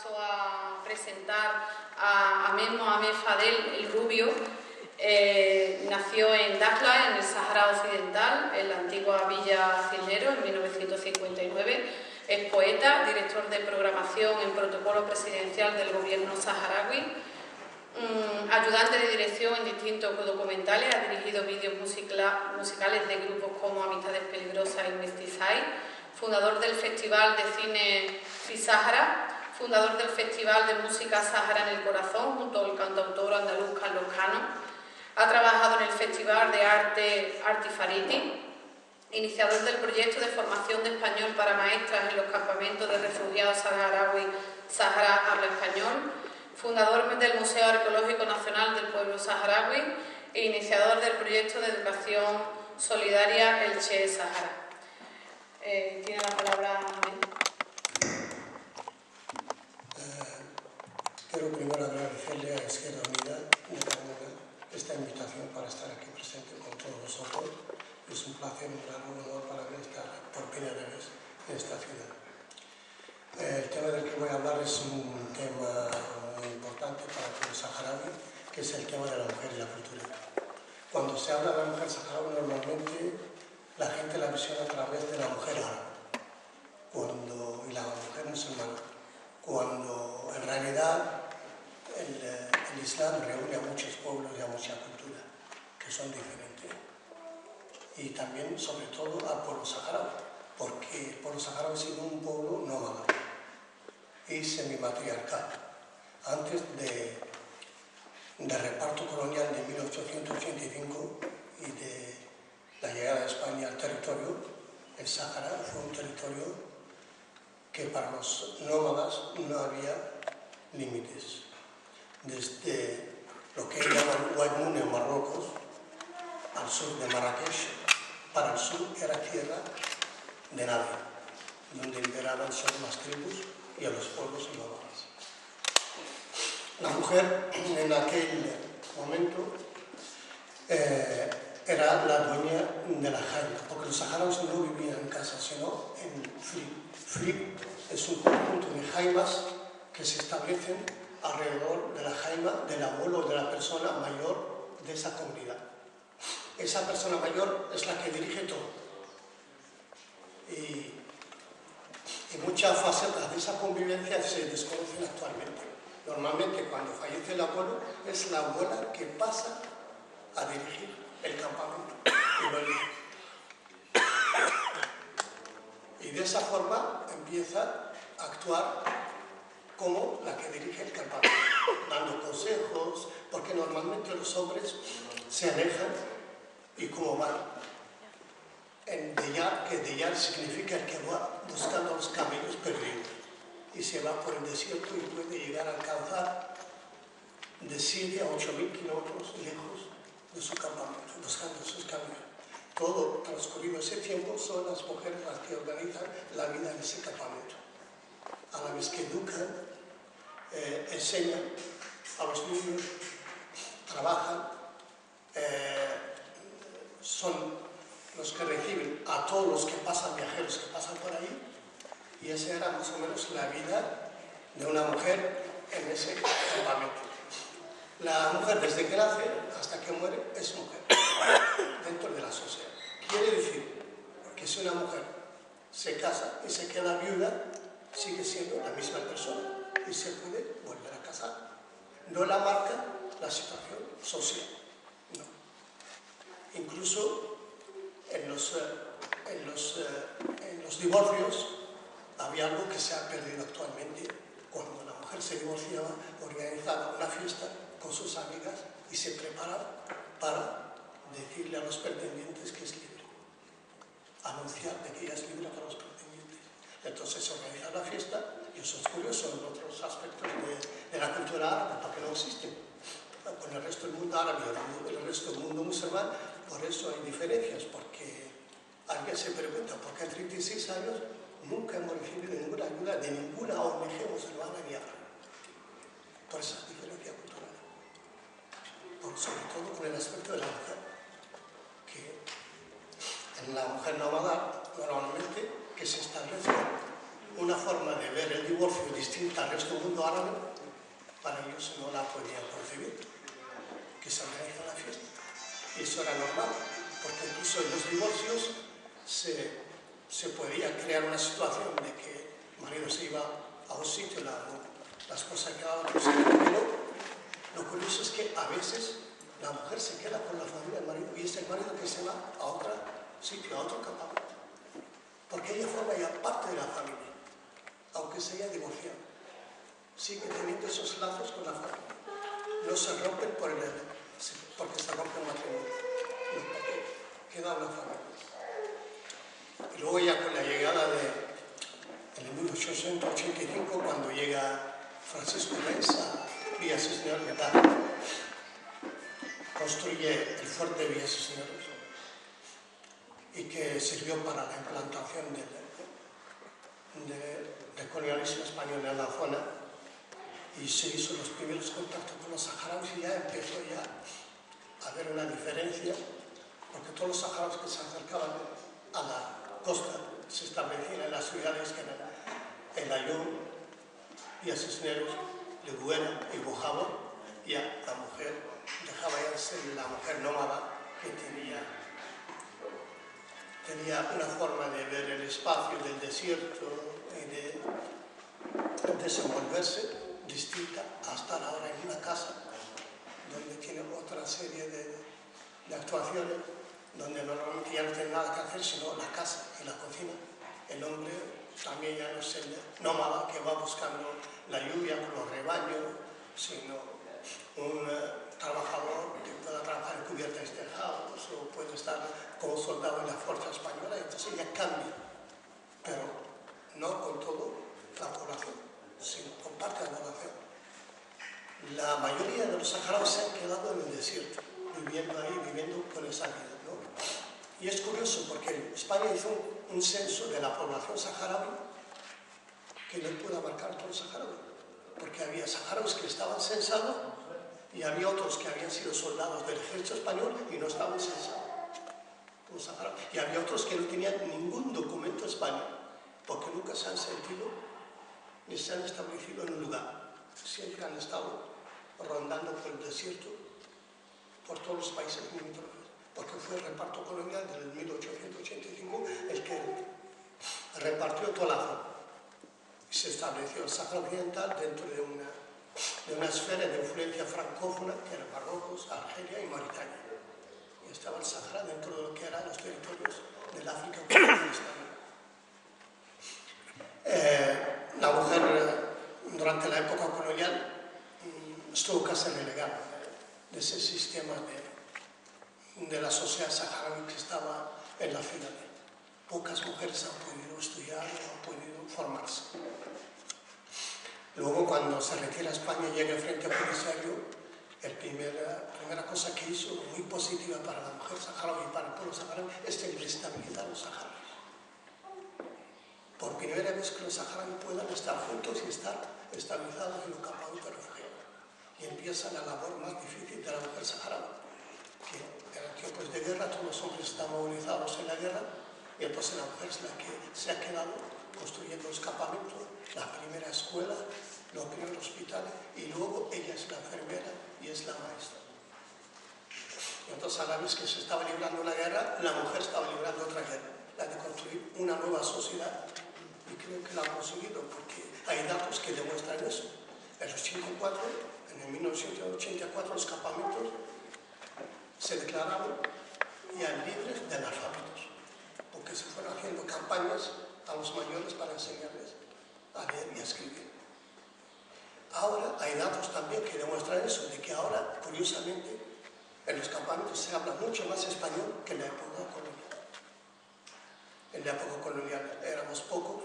paso a presentar a Ahmed Mohamed Fadel, el rubio. Nació en Dakhla, en el Sáhara Occidental, en la antigua Villa Cisneros, en 1959. Es poeta, director de programación en protocolo presidencial del gobierno saharaui, ayudante de dirección en distintos documentales, ha dirigido vídeos musicales de grupos como Amistades Peligrosas y Mestizai, fundador del Festival de Cine Fi-Sahara, fundador del Festival de Música Sahara en el Corazón, junto al cantautor andaluz Carlos Cano. Ha trabajado en el Festival de Arte Artifariti, iniciador del proyecto de formación de español para maestras en los campamentos de refugiados saharaui Sahara Habla Español, fundador del Museo Arqueológico Nacional del Pueblo Saharaui e iniciador del proyecto de educación solidaria El Che Sahara. Tiene la palabra Ahmed. Quiero primero agradecerle a Izquierda Unida de Canadá esta invitación para estar aquí presente con todos vosotros. Es un placer, un gran honor para mí estar por primera vez en esta ciudad. El tema del que voy a hablar es un tema muy importante para el pueblo saharaui, que es el tema de la mujer y la cultura. Cuando se habla de la mujer saharaui, normalmente la gente la visiona a través de la mujer árabe y la mujer musulmana, cuando en realidad el Islam reúne a muchos pueblos y a mucha cultura que son diferentes. Y también, sobre todo, al pueblo saharaui, porque el pueblo saharaui ha sido un pueblo nómada y semimatriarcal. Antes del reparto colonial de 1885 y de la llegada de España al territorio, el Sáhara fue un territorio que para los nómadas no había límites. Desde lo que llaman Ouadmoune en Marruecos, al sur de Marrakech, para el sur era tierra de nadie, donde imperaban solo las tribus y a los pueblos y nómadas. La mujer en aquel momento era la dueña de la jaima, porque los saharauis no vivían en casa, sino en fri. Fri es un conjunto de jaimas que se establecen alrededor de la jaima del abuelo o de la persona mayor de esa comunidad. Esa persona mayor es la que dirige todo. Y muchas facetas de esa convivencia se desconocen actualmente. Normalmente cuando fallece el abuelo es la abuela que pasa a dirigir el campamento y lo elige. Y de esa forma empieza a actuar como la que dirige el campamento, dando consejos, porque normalmente los hombres se alejan y como van en Deyar, que Deyar significa el que va buscando a los camellos perdidos, y se va por el desierto y puede llegar a alcanzar de 7 a 8.000 kilómetros lejos de su campamento, buscando sus camellos. Todo transcurrido ese tiempo son las mujeres las que organizan la vida en ese campamento. A la vez que educan, enseñan a los niños, trabajan, son los que reciben a todos los que pasan, viajeros que pasan por ahí, y esa era más o menos la vida de una mujer en ese campamento. La mujer desde que nace hasta que muere es mujer dentro de la sociedad. Quiere decir que si una mujer se casa y se queda viuda, sigue siendo la misma persona y se puede volver a casar. No la marca la situación social, no. Incluso en los divorcios había algo que se ha perdido actualmente. Cuando la mujer se divorciaba, organizaba una fiesta con sus amigas y se preparaba para decirle a los pretendientes que es libre, anunciar de que ella es libre para los pretendientes. Entonces se organiza la fiesta, y eso es curioso en otros aspectos de la cultura árabe, porque no existen. Con el resto del mundo árabe y el resto del mundo musulmán, por eso hay diferencias, porque alguien se pregunta por qué en 36 años nunca hemos recibido ninguna ayuda de ninguna ONG musulmana ni árabe. Por esa diferencia cultural. Sobre todo con el aspecto de la mujer, que en la mujer nómada normalmente que se establece una forma de ver el divorcio divorcio distinta al resto del mundo árabe, para ellos no la podían concebir, que se organiza la fiesta. Y eso era normal, porque incluso en los divorcios se podía crear una situación de que el marido se iba a un sitio, la esposa quedaba en un sitio, pero lo curioso es que a veces la mujer se queda con la familia del marido y es el marido que se va a otro sitio, a otro campamento, porque ella forma ya parte de la familia, aunque se haya divorciado. Sigue teniendo esos lazos con la familia. No se rompen porque se rompe el matrimonio, no, porque queda una familia. Y luego ya con la llegada en 1885, cuando llega Francisco Reis a Villa Cisneros, construye el fuerte de Villa Cisneros y que sirvió para la implantación del colonialismo español en la zona, y se hizo los primeros contactos con los saharauis y ya empezó a haber una diferencia, porque todos los saharauis que se acercaban a la costa se establecían en las ciudades que eran El Aaiún, Villa Cisneros, Leguera y Bojaba. Ya la mujer dejaba ya de ser la mujer nómada que tenía una forma de ver el espacio del desierto y de desenvolverse distinta a estar ahora en una casa donde tiene otra serie de actuaciones, donde normalmente ya no tiene nada que hacer sino la casa y la cocina. El hombre también ya no es el nómada que va buscando la lluvia con los rebaños, sino un trabajador que pueda trabajar en cubiertas y tejados o puede estar como soldado en la fuerza española. Entonces ya cambia, pero no con toda la población, sino con parte de la población. La mayoría de los saharauis se han quedado en el desierto, viviendo ahí, viviendo con esa vida, ¿no? Y es curioso porque España hizo un censo de la población saharaui que no pudo abarcar todos los saharauis, porque había saharauis que estaban censados y había otros que habían sido soldados del ejército español y no estaban censados. Y había otros que no tenían ningún documento español, porque nunca se han sentido ni se han establecido en un lugar. Siempre han estado rondando por el desierto, por todos los países limítrofes, porque fue el reparto colonial del 1885 el que repartió toda la zona. Y se estableció el Sáhara Occidental dentro de una esfera de influencia francófona que era Marruecos, Argelia y Mauritania. Y estaba el Sáhara dentro de lo que eran los territorios del África Occidental. La mujer durante la época colonial estuvo casi relegada de ese sistema de la sociedad saharaui que estaba en la ciudad. Pocas mujeres han podido estudiar o han podido formarse. Luego, cuando se retira a España y llega al Frente Polisario, la primera cosa que hizo, muy positiva para la mujer saharaui y para el pueblo saharaui, es el estabilizar los saharauis. Por primera vez que los saharauis puedan estar juntos y estar estabilizados en los campamentos de refugiados. Y empieza la labor más difícil de la mujer saharaui, que en tiempos de guerra todos los hombres están movilizados en la guerra, y entonces la mujer es la que se ha quedado construyendo los campamentos, la primera escuela, los primeros hospitales, y luego ella es la enfermera y es la maestra. Y entonces a la vez que se estaba librando la guerra, la mujer estaba librando otra guerra, la de construir una nueva sociedad. Y creo que la ha conseguido, porque hay datos que demuestran eso. En el 1984 los campamentos se declararon ya libres de analfabetos, porque se fueron haciendo campañas a los mayores para enseñarles a leer y a escribir. Ahora hay datos también que demuestran eso, de que ahora, curiosamente, en los campamentos se habla mucho más español que en la época colonial. En la época colonial éramos pocos,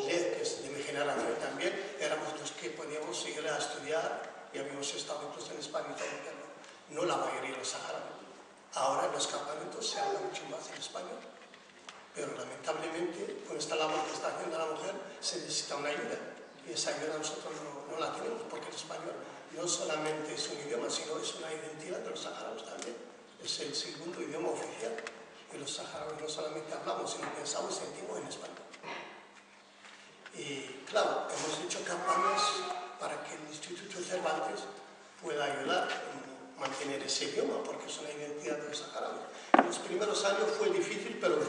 que es de mi generación también, éramos los que podíamos ir a estudiar y habíamos estado incluso en España y todo, pero no la mayoría de los saharauis. Ahora en los campamentos se habla mucho más en español, pero lamentablemente con esta labor que está haciendo la mujer se necesita una ayuda, y esa ayuda nosotros no la tenemos, porque el español no solamente es un idioma, sino es una identidad de los saharauis también, es el segundo idioma oficial, y los saharauis no solamente hablamos, sino pensamos y sentimos en español. Y claro, hemos hecho campañas para que el Instituto Cervantes pueda ayudar a mantener ese idioma, porque es una identidad del saharaui. En los primeros años fue difícil, pero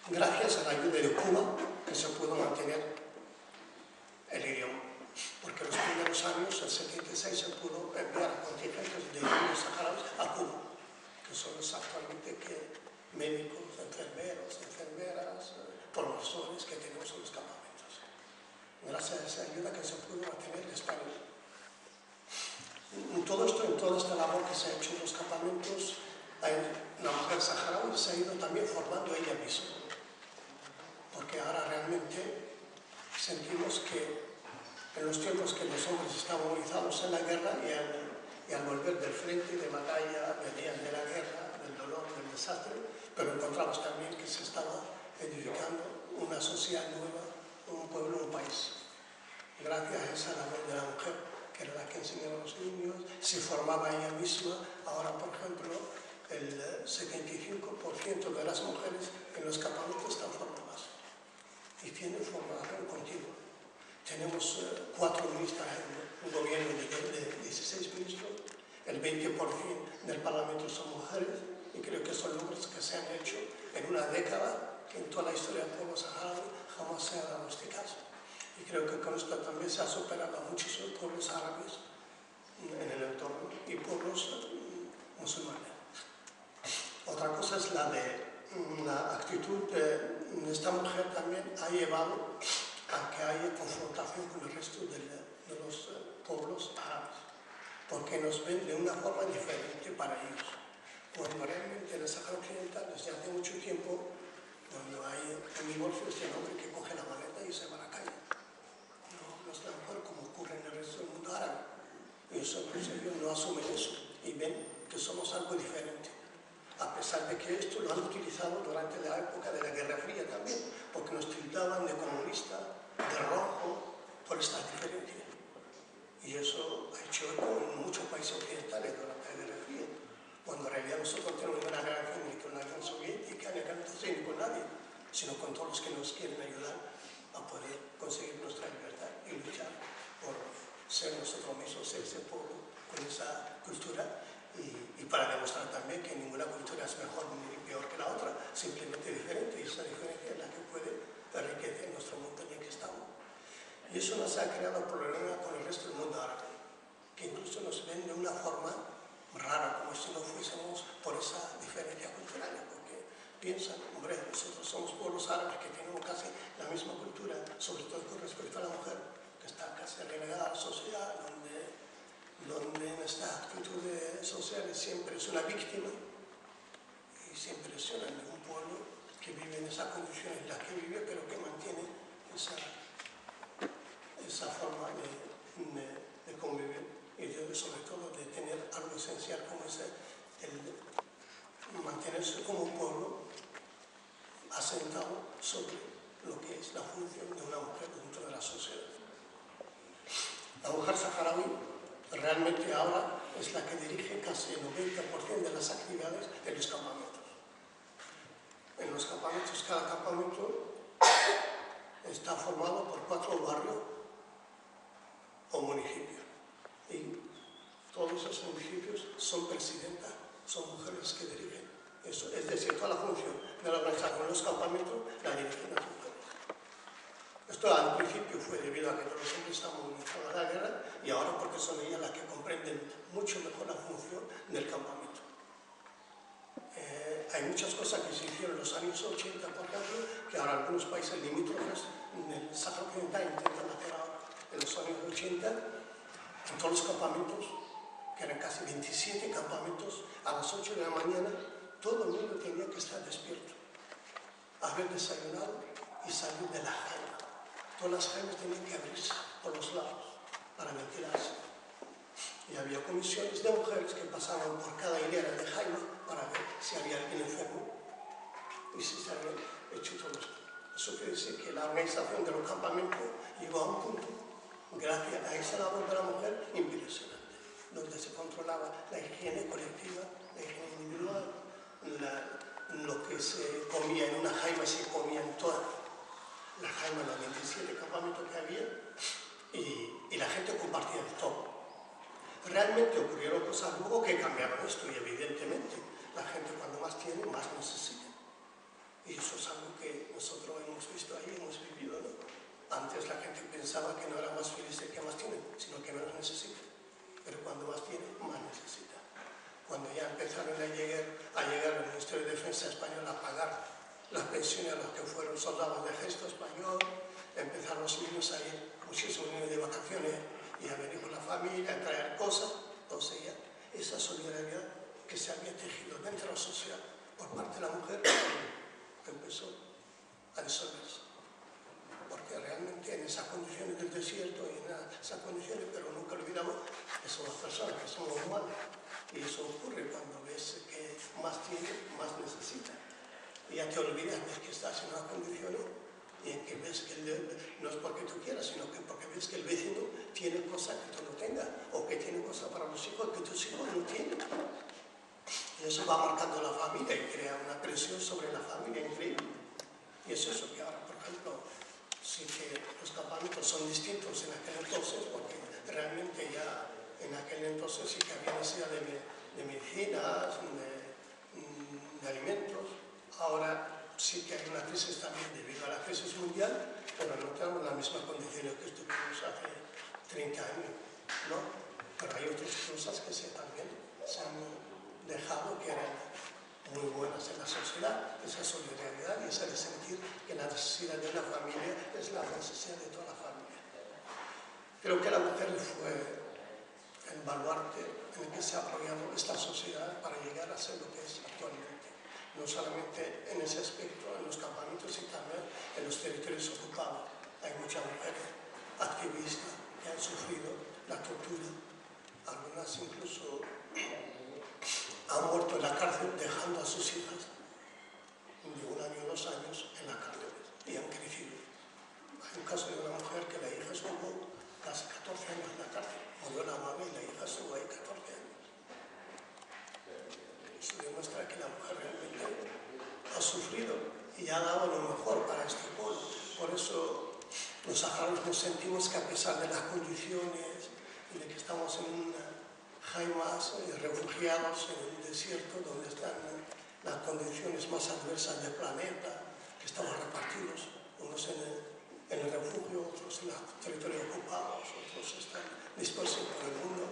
gracias a la ayuda de Cuba que se pudo mantener el idioma. Porque en los primeros años, en 76, se pudo enviar a contingentes de niños saharauis a Cuba, que son los actualmente médicos, enfermeros, enfermeras, profesores que tenemos en los campamentos. Gracias a esa ayuda que se pudo mantener el español. En todo esto, en toda esta labor que se ha hecho en los campamentos, la mujer saharaui se ha ido también formando ella misma. Porque ahora realmente sentimos que en los tiempos que los hombres estaban movilizados en la guerra y al volver del frente de batalla, venían de la guerra, del dolor, del desastre, pero encontramos también que se estaba edificando una sociedad nueva, un pueblo, un país. Gracias a esa labor de la mujer, que era la que enseñaba a los niños, se formaba ella misma. Ahora, por ejemplo, el 75% de las mujeres en los campamentos están formadas y tienen formación continua. Tenemos 4 ministras en un gobierno de 16 ministros, el 20% del Parlamento son mujeres, y creo que son logros que se han hecho en una década que en toda la historia del pueblo saharaui jamás se ha dado este caso. Y creo que con esto también se ha superado a muchos pueblos árabes en el entorno y pueblos musulmanes. Otra cosa es la actitud de esta mujer también ha llevado a que haya confrontación con el resto de los pueblos árabes, porque nos ven de una forma diferente para ellos. Cuando realmente en el Sáhara Occidental, desde hace mucho tiempo, cuando hay un divorcio, es el hombre que coge la maleta y se va a la calle. No es la mujer como ocurre en el resto del mundo árabe. Y eso, pues, ellos no asumen eso y ven que somos algo diferente. A pesar de que esto lo han utilizado durante la época de la Guerra Fría también, porque nos tildaban de comunista, de rojo, por estas diferencias. Y eso ha hecho eco en muchos países occidentales durante la Guerra Fría, cuando en realidad nosotros tenemos una relación ni con la Unión Soviética, ni con nadie, sino con todos los que nos quieren ayudar a poder conseguir nuestra libertad y luchar por ser nosotros mismos, ser ese pueblo con esa cultura, y para demostrar también que ninguna cultura es mejor ni peor que la otra, simplemente diferente, y esa diferencia es la que puede enriquecer nuestro mundo en el que estamos. Y eso nos ha creado problemas con el resto del mundo árabe, que incluso nos ven de una forma rara, como si no fuésemos por esa diferencia cultural, porque piensan, hombre, nosotros somos pueblos árabes que tenemos casi la misma cultura, sobre todo con respecto a la mujer, que está casi relegada a la sociedad, donde en estas actitudes sociales siempre es una víctima y se impresiona en un pueblo que vive en esas condiciones en las que vive, pero que mantiene esa forma de convivir y sobre todo de tener algo esencial como es el mantenerse como un pueblo asentado sobre lo que es la función de una mujer dentro de la sociedad. La mujer saharaui realmente ahora es la que dirige casi el 90% de las actividades en los campamentos. En los campamentos, cada campamento está formado por 4 barrios o municipios. Y todos esos municipios son presidentas, son mujeres que dirigen eso. Es decir, toda la función de la organización de los campamentos la dirigen las mujeres. Esto al principio fue debido a que todos los hombres estaban movilizados a la guerra, y ahora porque son ellas las que comprenden mucho mejor la función del campamento. Hay muchas cosas que se hicieron en los años 80, por ejemplo, que ahora algunos países limítrofes en el Sáhara Occidental intentan hacer ahora. En los años 80, en todos los campamentos, que eran casi 27 campamentos, a las 8 de la mañana, todo el mundo tenía que estar despierto, haber desayunado y salir de la jaula. Todas las jaulas tenían que abrirse por los lados para ventilarse. Y había comisiones de mujeres que pasaban por cada hilera de jaula para ver si había alguien enfermo y si se habían hecho todo esto. Eso quiere decir que la organización de los campamentos llegó a un punto, gracias a esa labor de la mujer, impresionante, donde se controlaba la higiene colectiva, la higiene individual, lo que se comía en una jaima se comía en todas las jaimas, los 27 campamentos compartía de todo. Realmente ocurrieron cosas luego que cambiaron esto y evidentemente la gente cuando más tiene, más necesita. Y eso es algo que nosotros hemos visto ahí, hemos vivido, ¿no? Antes la gente pensaba que no era más feliz el que más tiene, sino que menos necesita. Pero cuando más tiene, más necesita. Cuando ya empezaron a llegar el Ministerio de Defensa español a pagar las pensiones a los que fueron soldados del Ejército Español, empezaron los niños a ir, muchísimos niños de vacaciones, y a venir con la familia, a traer cosas. Entonces ya esa solidaridad que se había tejido dentro de la sociedad por parte de la mujer empezó a disolverse. Porque realmente en esas condiciones del desierto y en esas condiciones, pero nunca olvidamos que somos personas, que somos humanos. Y eso ocurre cuando ves que más tiene, más necesita. Y ya te olvidas de que estás en unas condiciones y en que ves que no es porque tú quieras, sino que porque ves que el vecino tiene cosas que tú no tengas, o que tiene cosas para los hijos que tus hijos no tienen. Y eso va marcando la familia y crea una presión sobre la familia increíble. Y es eso que ahora, por ejemplo, sí que los campamentos son distintos en aquel entonces, porque realmente ya en aquel entonces sí que había necesidad de medicinas, de alimentos. Ahora sí que hay una crisis también debido a la crisis mundial, pero no tenemos las mismas condiciones que estuvimos hace 30 años, ¿no? Pero hay otras cosas que también se han dejado que eran muy buenas en la sociedad, esa solidaridad y esa de sentir que la necesidad de una familia es la necesidad de toda la familia. Creo que la mujer fue el baluarte en el que se ha apoyado esta sociedad para llegar a ser lo que es actualmente. No solamente en ese aspecto, en los campamentos, sino también en los territorios ocupados. Hay muchas mujeres activistas que han sufrido la tortura, algunas incluso han muerto en la cárcel dejando a sus hijas de 1 año o 2 años en la cárcel y han crecido. Hay un caso de una mujer que la hija estuvo casi 14 años en la cárcel, murió la madre y la hija estuvo ahí 14 años. Eso demuestra que la mujer realmente ha sufrido y ha dado lo mejor para este pueblo. Por eso los saharauis nos sentimos que a pesar de las condiciones y de que estamos en una jaimas, refugiados en un desierto donde están las condiciones más adversas del planeta, que estamos repartidos, unos en el refugio, otros en los territorios ocupados, otros están dispersos por el mundo.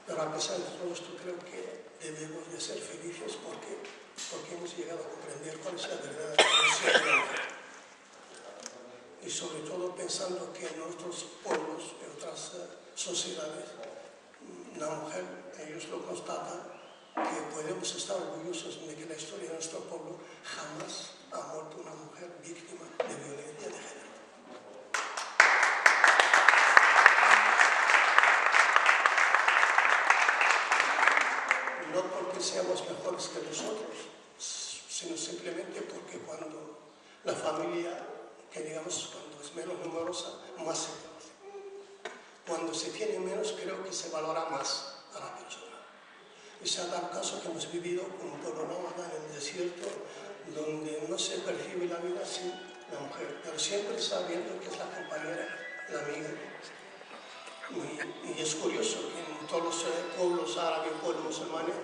Pero a pesar de todo esto creo que debemos de ser felices porque hemos llegado a comprender cuál es la verdad de la sociedad. Y sobre todo pensando que en otros pueblos, en otras sociedades, la mujer, ellos lo constatan, que podemos estar orgullosos de que en la historia de nuestro pueblo jamás ha muerto una mujer víctima de violencia de género. No porque seamos mejores que los otros, sino simplemente porque cuando la familia, que digamos cuando es menos numerosa, más se conoce. Cuando se tiene menos, creo que se valora más a la persona. Y se ha dado caso que hemos vivido como un pueblo nómada en el desierto, donde no se percibe la vida sin la mujer, pero siempre sabiendo que es la compañera, la amiga. Y es curioso que en todos los pueblos árabes, pueblos musulmanes,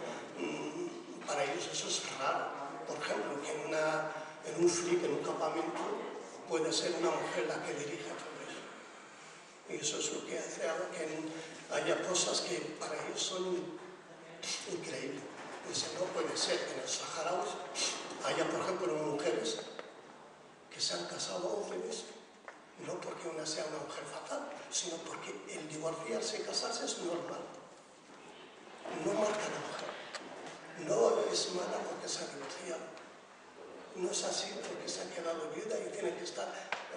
para ellos eso es raro. Por ejemplo, que en un flic, en un campamento, puede ser una mujer la que dirige todo eso. Y eso es lo que ha creado que haya cosas que para ellos son increíbles. Dicen, no puede ser que en los saharauis haya, por ejemplo, mujeres que se han casado 11 veces. No porque una sea una mujer fatal, sino porque el divorciarse y casarse es normal. No marca a la mujer. No es mala porque se ha divorciado. No es así porque se ha quedado viuda y tiene que estar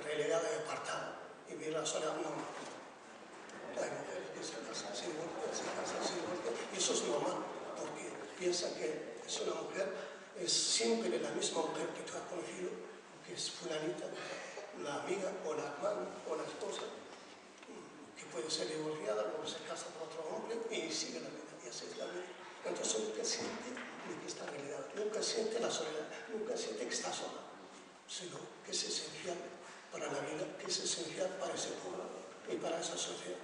relegada y apartada y vivir la soledad. No. Hay mujeres que se casan sin divorcio, se casan sin divorcio, y eso es normal, porque piensa que es una mujer, es siempre la misma mujer que tú has conocido, que es fulanita, la amiga o la hermana o la esposa, que puede ser divorciada, luego se casa con otro hombre y sigue la vida, y así es la vida. Entonces nunca siente ni que está relegada, nunca siente la soledad, nunca siente que está sola, sino que es esencial para la vida, que es esencial para ese pueblo y para esa sociedad.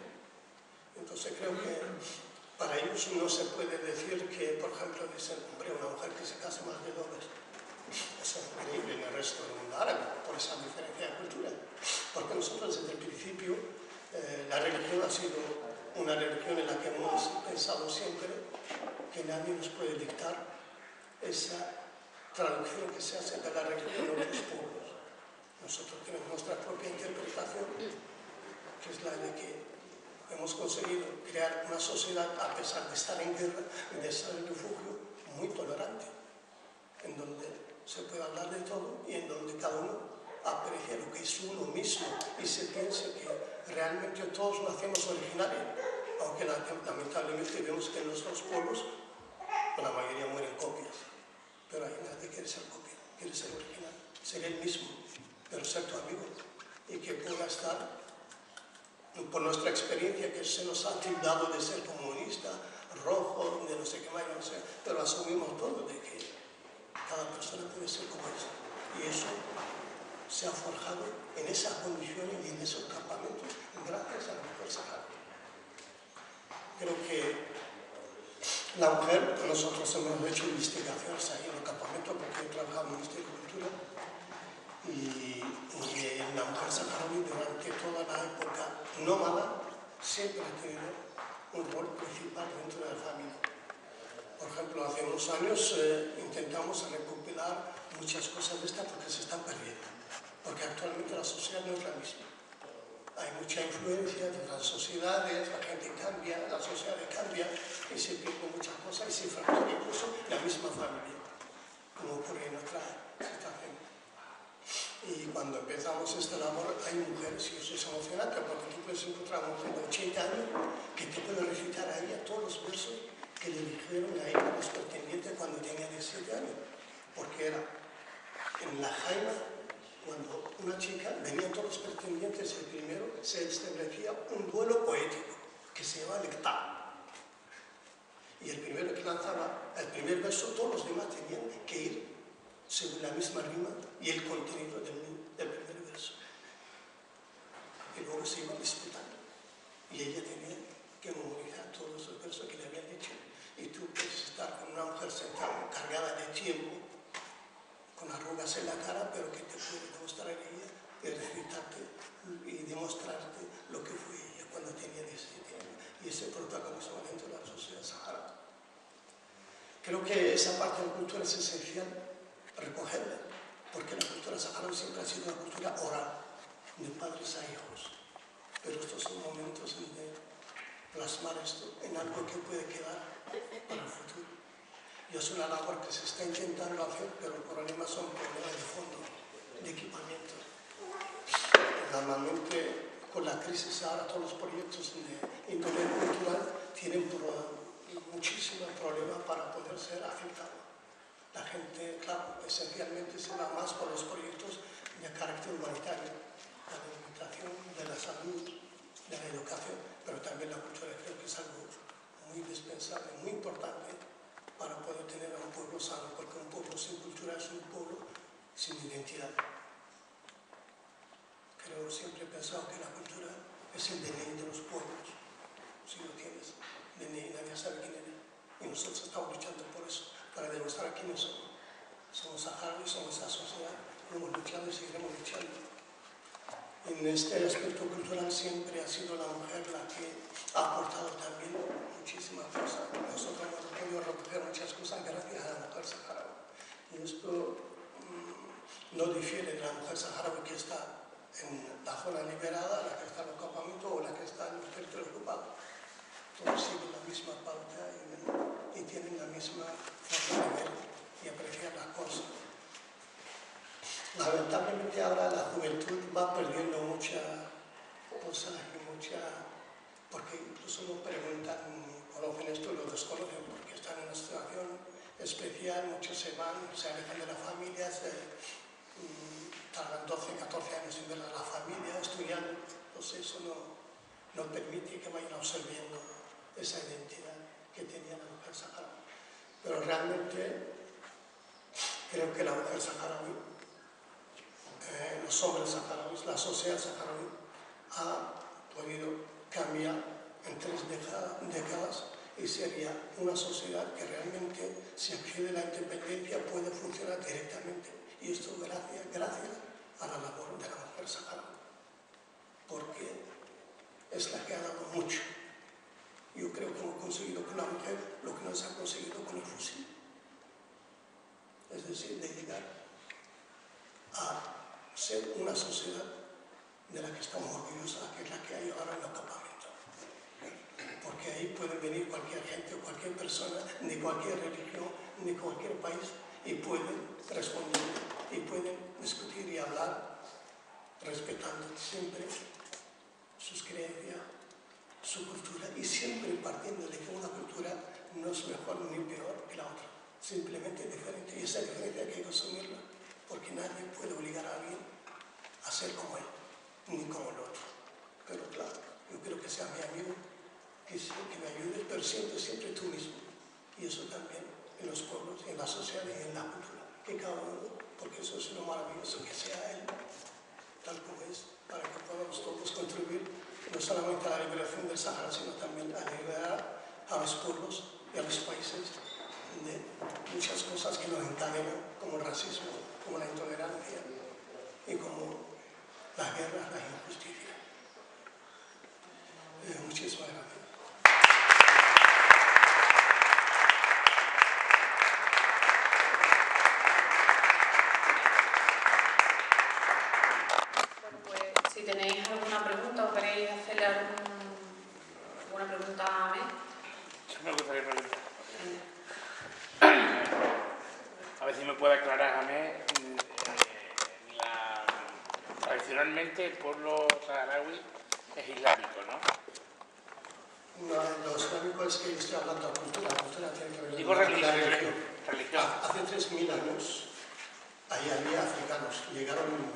Entonces creo que para ellos no se puede decir que, por ejemplo, dicen, hombre, una mujer que se case más de 2 veces. Eso es increíble en el resto del mundo árabe, por esa diferencia de cultura. Porque nosotros desde el principio, la religión ha sido una religión en la que hemos pensado siempre que nadie nos puede dictar esa traducción que se hace de la religión de otros pueblos. Nosotros tenemos nuestra propia interpretación, que es la de que hemos conseguido crear una sociedad, a pesar de estar en guerra y de estar en refugio, muy tolerante, en donde se puede hablar de todo y en donde cada uno aprecia lo que es uno mismo y se piense que realmente todos nacemos originarios, aunque lamentablemente vemos que en nuestros pueblos la mayoría mueren copias, pero ahí nadie quiere ser copia, quiere ser original, ser el mismo, pero ser tu amigo y que pueda estar, por nuestra experiencia, que se nos ha tildado de ser comunista, rojo, de no sé qué más, no sé, pero asumimos todo, de que cada persona puede ser como es. Y eso se ha forjado en esas condiciones y en esos campamentos gracias a la mujer saharaui. Creo que la mujer, nosotros hemos hecho investigaciones ahí en el campamento porque he trabajado en el Ministerio de Cultura y la mujer saharaui durante toda la época nómada siempre ha tenido un rol principal dentro de la familia. Por ejemplo, hace unos años intentamos recopilar muchas cosas de estas porque se están perdiendo, porque actualmente la sociedad no es la misma. Hay mucha influencia de las sociedades, la gente cambia, la sociedad cambia y se pierden muchas cosas y se fractura incluso la misma familia, como ocurre en otra situación. Y cuando empezamos esta labor hay mujeres, y eso es emocionante, porque tú puedes encontrar a una mujer de 80 años que te puede recitar a ella todos los versos que le dijeron a ella los pretendientes cuando tenía 17 años, porque era en la jaima. Cuando una chica, venían todos los pretendientes, el primero se establecía un duelo poético que se llama lectá. Y el primero que lanzaba el primer verso, todos los demás tenían que ir según la misma rima y el contenido del primer verso. Y luego se iban disputando. Y ella tenía que memorizar todos esos versos que le habían dicho. Y tú puedes estar con una mujer sentada, cargada de tiempo, con arrugas en la cara, pero que te puede demostrar ella y recitarte y demostrarte lo que fue ella cuando tenía 17 años y ese protagonismo dentro de la sociedad saharaui. Creo que esa parte de la cultura es esencial recogerla, porque la cultura saharaui siempre ha sido una cultura oral, de padres a hijos, pero estos son momentos de plasmar esto en algo que puede quedar para el futuro. Y es una labor que se está intentando hacer, pero el problema son problemas de fondo, de equipamiento. Normalmente, con la crisis ahora, todos los proyectos de índole cultural tienen muchísimos problemas para poder ser aceptados. La gente, claro, esencialmente se va más por los proyectos de carácter humanitario, de la alimentación, de la salud, de la educación, pero también la cultura creo que es algo muy indispensable, muy importante, para poder tener a un pueblo sano, porque un pueblo sin cultura es un pueblo sin identidad. Creo, siempre he pensado que la cultura es el DNI de los pueblos. Si no tienes DNI, nadie sabe quién eres. Y nosotros estamos luchando por eso, para demostrar quiénes somos. Somos saharauis, somos esa sociedad, hemos luchado y seguiremos luchando. En este aspecto cultural siempre ha sido la mujer la que ha aportado también muchísimas cosas. Nosotros hemos podido recoger muchas cosas gracias a la mujer saharaui. Y esto no difiere de la mujer saharaui que está en la zona liberada, la que está en los campamentos o la que está en los territorios ocupados. Todos siguen la misma pauta y tienen la misma forma de ver y apreciar las cosas. Lamentablemente ahora la juventud va perdiendo muchas cosas y porque incluso no preguntan, conocen esto y lo desconocen porque están en una situación especial, muchos se van, se alejan de la familia, tardan 12, 14 años sin ver a la familia, estudiando, entonces eso no permite que vayan absorbiendo esa identidad que tenía la mujer saharaui. Pero realmente creo que la mujer saharaui, los hombres saharauis, la sociedad saharaui ha podido cambiar en 3 décadas y sería una sociedad que realmente, si adquiere la independencia, puede funcionar directamente. Y esto gracias a la labor de la mujer saharaui, porque es la que ha dado mucho. Yo creo que hemos conseguido con la mujer lo que no se ha conseguido con el fusil. Es decir, de llegar a ser una sociedad de la que estamos orgullosos, que es la que hay ahora en los campamentos. Porque ahí puede venir cualquier gente o cualquier persona, de cualquier religión, de cualquier país, y pueden responder, y pueden discutir y hablar, respetando siempre sus creencias, su cultura, y siempre partiendo de que una cultura no es mejor ni peor que la otra, simplemente diferente, y esa diferencia hay que asumirla, porque nadie puede obligar a alguien a ser como él, ni como el otro. Pero claro, yo quiero que sea mi amigo, que me ayude, pero siempre tú mismo. Y eso también en los pueblos, en la sociedad y en la cultura. Que cada uno, porque eso es lo maravilloso, que sea él, tal como es, para que podamos todos contribuir no solamente a la liberación del Sahara, sino también a liberar a los pueblos y a los países de muchas cosas que nos encadenan, como el racismo, como la intolerancia y como las guerras, las injusticias. Muchísimas gracias. Si tenéis alguna pregunta o queréis hacerle alguna pregunta a mí. Yo me gustaría preguntar. A ver si me puede aclarar, Ahmed. Tradicionalmente el pueblo saharaui es islámico, ¿no? No, lo islámico es que yo estoy hablando de cultura. La cultura tiene que ver Digo con la religión. Hace 3.000 años, ahí había africanos. Llegaron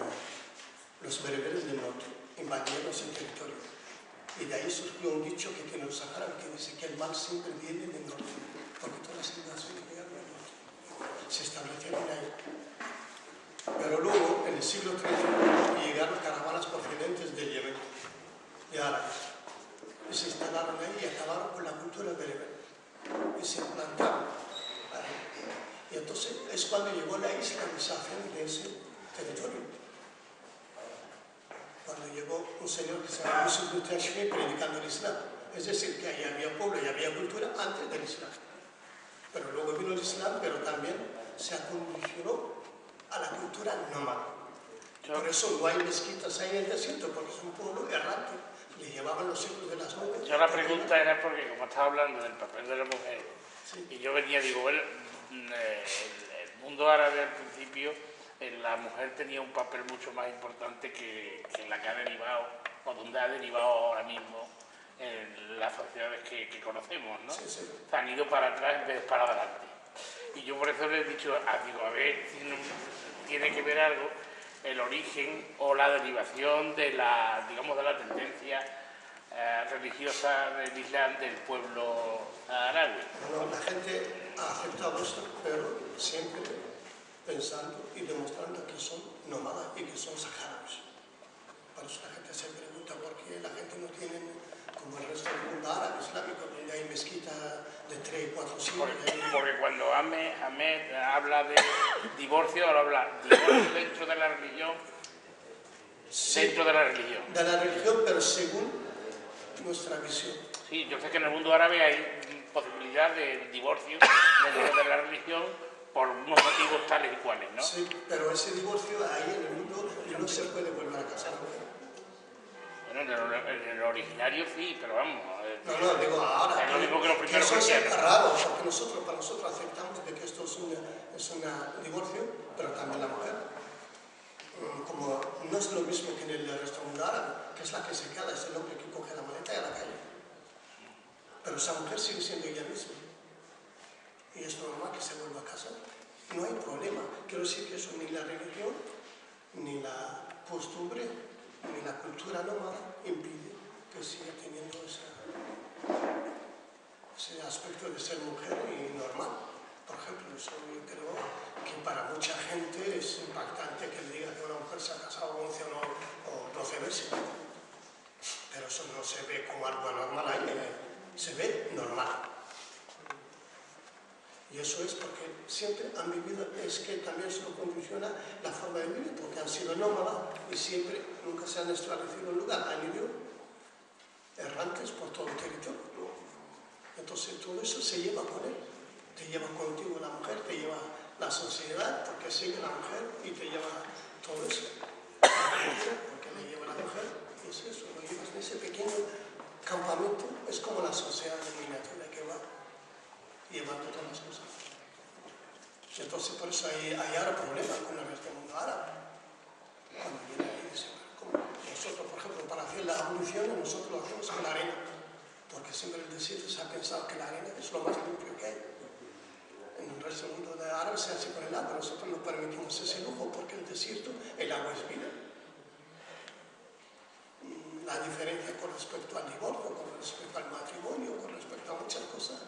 los bereberes del norte, invadieron ese territorio. Y de ahí surgió un dicho que tiene el Sahara, que dice que el mal siempre viene del norte, porque todas las civilizaciones llegaron del norte, se establecieron ahí. Pero luego, en el siglo XIII, llegaron caravanas procedentes del Yemen, de árabes, y se instalaron ahí y acabaron con la cultura bereber, y se implantaron ahí. Y entonces es cuando llegó la islamización de ese territorio. Cuando llegó un señor que se llama Yusuf Tashfi predicando el Islam. Es decir, que ahí había pueblo y había cultura antes del Islam. Pero luego vino el Islam, pero también se acondicionó a la cultura nómada. Por eso no hay mezquitas ahí en el desierto, porque es un pueblo errante. Le llevaban los hijos de las nubes. Yo la pregunta era porque, como estaba hablando del papel de la mujer, sí. Y yo venía, digo, bueno, el mundo árabe al principio, la mujer tenía un papel mucho más importante que la que ha derivado, o donde ha derivado ahora mismo en las sociedades que conocemos, ¿no? Sí, sí. Se han ido para atrás en vez de para adelante. Y yo por eso le he dicho, digo, a ver si no tiene que ver algo el origen o la derivación de la, digamos, de la tendencia religiosa del Islam del pueblo saharaui. Bueno, la gente ha aceptado esto, pero siempre pensando y demostrando que son nómadas y que son saharauis. Por eso la gente se pregunta por qué la gente no tiene, como el resto del mundo árabe, islámico, donde hay mezquitas de 3, 4 siglos. Porque cuando Ahmed habla de divorcio, ahora habla de divorcio dentro de la religión, Sí, dentro de la religión. De la religión, pero según nuestra visión. Sí, yo sé que en el mundo árabe hay posibilidad de divorcio dentro de la religión por unos motivos tales y cuales, ¿no? Sí, pero ese divorcio ahí en el mundo no se puede volver a casar. Bueno, en el originario sí, pero vamos. No, digo ahora. Es lo mismo que los primeros eso es cristianos. raro, porque para nosotros aceptamos de que esto es un divorcio, pero también la mujer. Como no es lo mismo que en el resto del mundo árabe, que es la que se queda, es el hombre que coge la maleta y a la calle. Pero esa mujer sigue siendo ella misma. Y es normal que se vuelva a casar. No hay problema. Quiero decir que eso ni la religión, ni la costumbre, ni la cultura nómada impide que siga teniendo ese aspecto de ser mujer y normal. Por ejemplo, eso yo creo que para mucha gente es impactante que le diga que una mujer se ha casado 11 o 12 veces. Pero eso no se ve como algo anormal ahí, se ve normal. Y eso es porque siempre han vivido, es que también se lo condiciona la forma de vivir, porque han sido nómadas y siempre, nunca se han establecido en un lugar, han ido errantes por todo el territorio. Entonces todo eso se lleva con él, te lleva contigo la mujer, te lleva la sociedad, porque sigue la mujer, y te lleva todo eso, porque le lleva la mujer, y es eso, lo llevas en ese pequeño campamento, es como la sociedad de miniatura que va llevando todas las cosas. Entonces por eso hay ahora problemas con el resto del mundo árabe. Cuando viene ahí, como nosotros, por ejemplo, para hacer las abluciones, nosotros lo hacemos con la arena, porque siempre el desierto se ha pensado que la arena es lo más limpio que hay. En el resto del mundo de árabe se hace con el agua, nosotros no permitimos ese lujo porque el desierto, el agua es vida. La diferencia con respecto al divorcio, con respecto al matrimonio, con respecto a muchas cosas,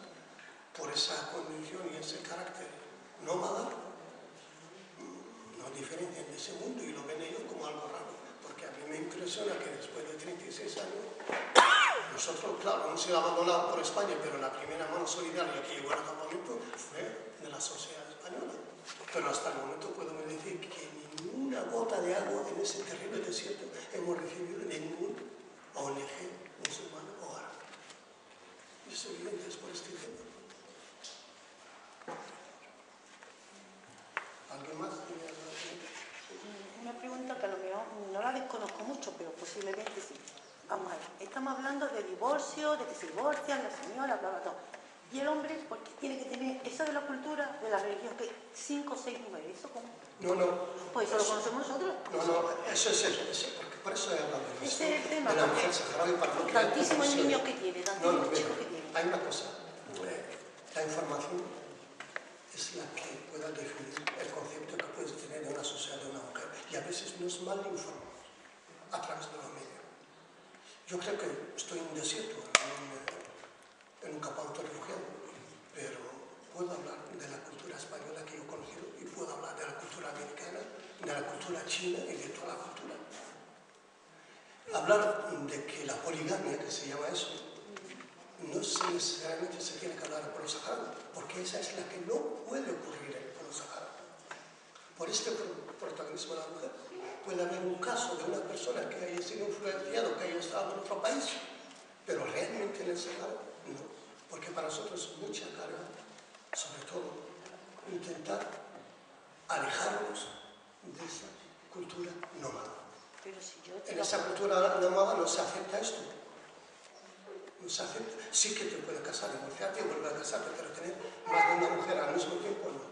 por esa condición y ese carácter nómada, nos diferencian de ese mundo y lo ven ellos como algo raro, porque a mí me impresiona que después de 36 años, nosotros, claro, hemos sido abandonados por España, pero la primera mano solidaria que llegó al campamento fue de la sociedad española. Pero hasta el momento podemos decir que ninguna gota de agua en ese terrible desierto hemos recibido de ningún ONG musulmán o árabe. Y es evidente, es por este tema. ¿Alguien más? Una pregunta que a lo mejor no la desconozco mucho, pero posiblemente sí. Vamos a ver, estamos hablando de divorcio, de que se divorcian, la señora, bla, bla, bla. Y el hombre, ¿por qué tiene que tener eso de la cultura, de la religión, que 5 o 6 mujeres? ¿Eso cómo? No. Pues eso lo conocemos nosotros. No, eso es porque por eso he hablado de eso. Ese es el tema. De la mujer saharaui para no crear Tantísimos confusión. niños que tiene, tantísimos chicos que tiene. Hay una cosa, la información es la que pueda definir el concepto que puedes tener de una sociedad de una mujer. Y a veces nos mal informamos a través de los medios. Yo creo que estoy en un desierto, en un campamento refugiado, pero puedo hablar de la cultura española que yo he conocido y puedo hablar de la cultura americana, de la cultura china y de toda la cultura. Hablar de que la poligamia, que se llama eso, no necesariamente se tiene que hablar del pueblo saharaui, porque esa es la que no puede ocurrir en el pueblo saharaui. Por este protagonismo de la mujer, puede haber un caso de una persona que haya sido influenciado, que haya estado en otro país, pero realmente en el Sahara no, porque para nosotros es mucha carga, sobre todo, intentar alejarnos de esa cultura nómada. Pero si yo En esa cultura nómada no se acepta esto. No se acepta. Sí que te puedes casar, divorciarte y volver a casarte, pero tener más de una mujer al mismo tiempo no.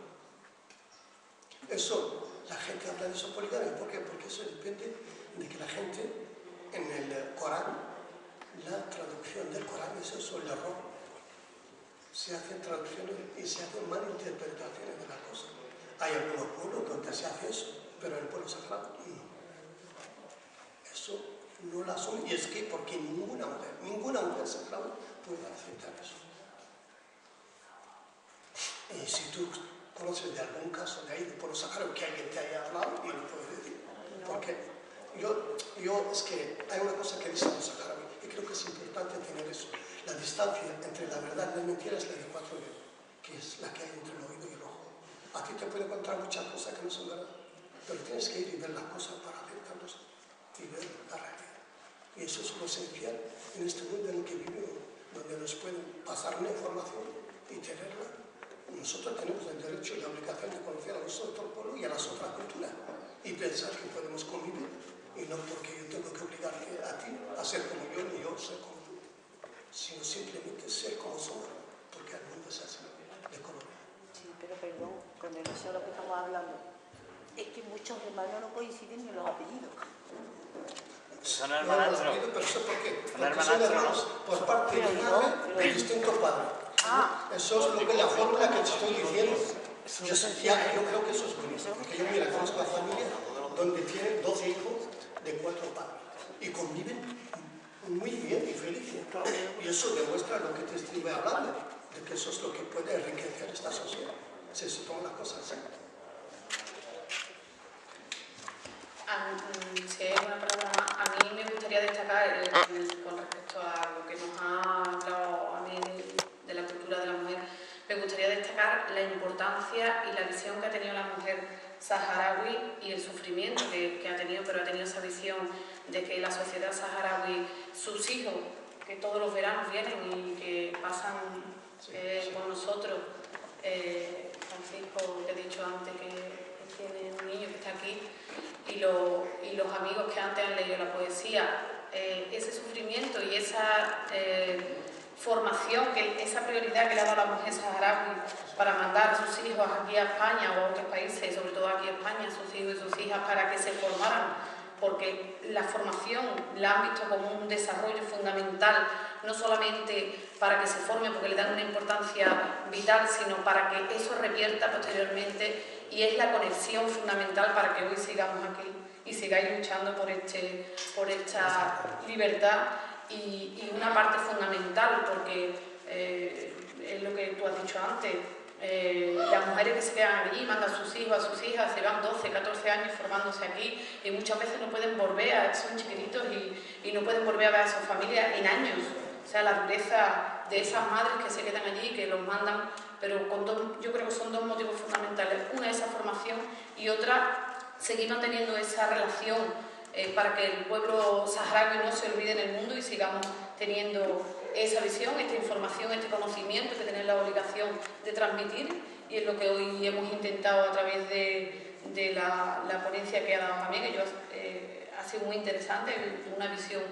Eso, la gente habla de eso poligamia. ¿Por qué? Porque eso depende de que la gente en el Corán, la traducción del Corán es eso, el error. Se hacen traducciones y se hacen malinterpretaciones de la cosa. Hay algunos pueblos donde se hace eso, pero en el pueblo sagrado no. Eso no lo asume, y es que porque ninguna mujer sagrada puede aceptar eso. Y si tú conoces de algún caso de ahí de pueblo sagrado que alguien te haya hablado, y lo puedes decir. Porque es que hay una cosa que dicen los saharauis, y creo que es importante tener eso. La distancia entre la verdad y la mentira es la de 4 dedos, que es la que hay entre el oído y el ojo. A ti te puede contar muchas cosas que no son verdad, pero tienes que ir y ver las cosas para aceptarlas y ver la realidad. Y eso es lo esencial en este mundo en el que vivimos, donde nos pueden pasar una información y tenerla. Nosotros tenemos el derecho y la obligación de conocer a los otros pueblos y a las otras culturas y pensar que podemos convivir, y no porque yo tengo que obligarte a ti a ser como yo ni yo ser como tú, sino simplemente ser como somos, porque el mundo es así, de color. Sí, pero perdón, con relación a lo que estamos hablando, es que muchos hermanos no coinciden ni los apellidos. Son hermanastros. No, pero ¿eso por qué? Son Porque son hermanos hermanastros. por parte de madre de distintos padres. Eso es lo que la fórmula que te estoy diciendo. Yo creo que eso es bonito, porque yo mira, conozco a familias donde tienen 12 hijos de 4 padres y conviven muy bien y felices. Y eso demuestra lo que te estuve hablando, de que eso es lo que puede enriquecer esta sociedad. Si se toman las cosas así. Si hay alguna pregunta más, a mí me gustaría destacar con respecto a saharaui y el sufrimiento que ha tenido, pero ha tenido esa visión de que la sociedad saharaui, sus hijos, que todos los veranos vienen y que pasan con nosotros, Francisco, que he dicho antes que tiene un niño que está aquí, y los amigos que antes han leído la poesía, ese sufrimiento y esa formación, esa prioridad que le ha dado la mujer saharaui para mandar a sus hijos aquí a España o a otros países, sobre todo aquí a España, a sus hijos y sus hijas, para que se formaran, porque la formación la han visto como un desarrollo fundamental, no solamente para que se forme porque le dan una importancia vital, sino para que eso revierta posteriormente, y es la conexión fundamental para que hoy sigamos aquí y sigáis luchando por esta libertad, y una parte fundamental, porque es lo que tú has dicho antes, las mujeres que se quedan allí, mandan a sus hijos, a sus hijas, se van 12, 14 años formándose aquí y muchas veces no pueden volver, son chiquititos y no pueden volver a ver a sus familias en años. O sea, la dureza de esas madres que se quedan allí, que los mandan, pero yo creo que son dos motivos fundamentales. Una, esa formación, y otra, seguir manteniendo esa relación para que el pueblo saharaui no se olvide en el mundo y sigamos teniendo esa visión, esta información, este conocimiento que tenemos la obligación de transmitir, y es lo que hoy hemos intentado a través de la ponencia que ha dado también, que ha sido muy interesante, una visión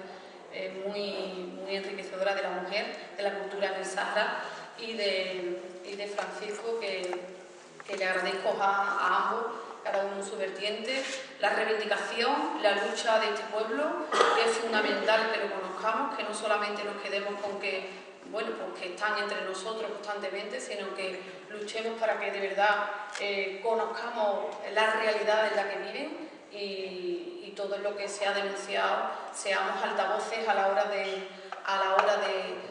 muy enriquecedora de la mujer, de la cultura en el Sahara, y de Francisco, que le agradezco a ambos, cada uno en su vertiente, la reivindicación, la lucha de este pueblo, que es fundamental que lo conozcamos, que no solamente nos quedemos con que, bueno, pues que están entre nosotros constantemente, sino que luchemos para que de verdad conozcamos la realidad en la que viven, y todo lo que se ha denunciado, seamos altavoces a la hora de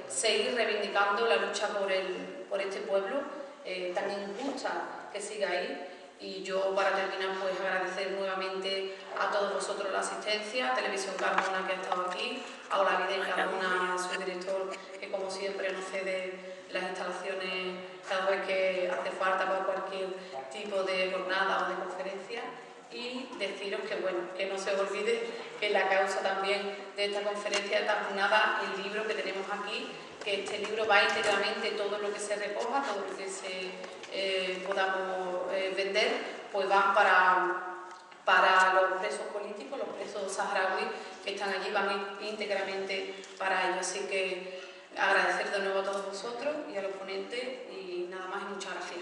seguir reivindicando la lucha por este pueblo tan injusta que sigue ahí. Y yo, para terminar, pues agradecer nuevamente a todos vosotros la asistencia, a Televisión Carmona, que ha estado aquí, a Olavide Carmona, su director, que como siempre nos cede las instalaciones cada vez que hace falta para cualquier tipo de jornada o de conferencia, y deciros que, bueno, que no se os olvide que la causa también de esta conferencia, de esta jornada, el libro que tenemos aquí, que este libro va íntegramente, todo lo que se recoja, todo lo que se podamos vender, pues van para los presos políticos, los presos saharauis que están allí, van íntegramente para ellos. Así que agradecer de nuevo a todos vosotros y a los ponentes, y nada más, y muchas gracias.